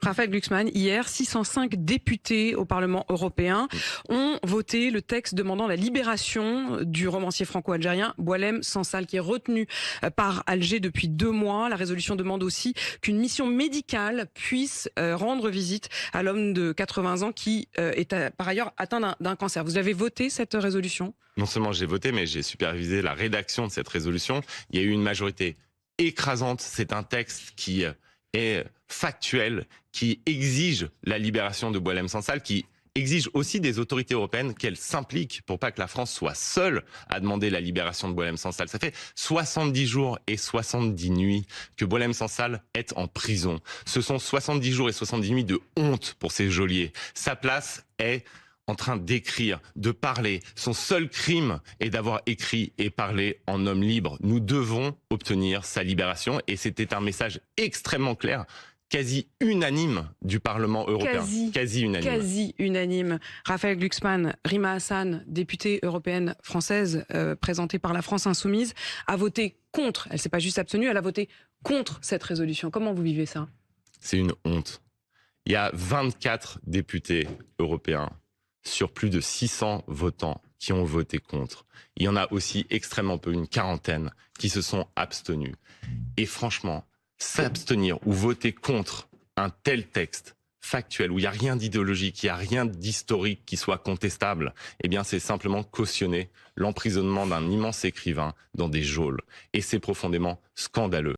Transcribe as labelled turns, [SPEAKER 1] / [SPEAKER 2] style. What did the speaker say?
[SPEAKER 1] Raphaël Glucksmann, hier, 605 députés au Parlement européen ont voté le texte demandant la libération du romancier franco-algérien Boualem Sansal, qui est retenu par Alger depuis 2 mois. La résolution demande aussi qu'une mission médicale puisse rendre visite à l'homme de 80 ans qui est par ailleurs atteint d'un cancer. Vous avez voté cette résolution ?
[SPEAKER 2] Non seulement j'ai voté, mais j'ai supervisé la rédaction de cette résolution. Il y a eu une majorité écrasante. C'est un texte qui est factuel, qui exige la libération de Boualem Sansal, qui exige aussi des autorités européennes qu'elles s'impliquent pour pas que la France soit seule à demander la libération de Boualem Sansal. Ça fait 70 jours et 70 nuits que Boualem Sansal est en prison. Ce sont 70 jours et 70 nuits de honte pour ces geôliers. Sa place est en train d'écrire, de parler. Son seul crime est d'avoir écrit et parlé en homme libre. Nous devons obtenir sa libération et c'était un message extrêmement clair, quasi unanime du Parlement européen. Quasi unanime.
[SPEAKER 1] Quasi unanime. Raphaël Glucksmann, Rima Hassan, députée européenne française présentée par la France Insoumise, a voté contre. Elle ne s'est pas juste abstenue, elle a voté contre cette résolution. Comment vous vivez ça ?
[SPEAKER 2] C'est une honte. Il y a 24 députés européens sur plus de 600 votants qui ont voté contre. Il y en a aussi extrêmement peu, une quarantaine, qui se sont abstenus. Et franchement, s'abstenir ou voter contre un tel texte factuel, où il n'y a rien d'idéologique, il n'y a rien d'historique qui soit contestable, eh bien c'est simplement cautionner l'emprisonnement d'un immense écrivain dans des geôles. Et c'est profondément scandaleux.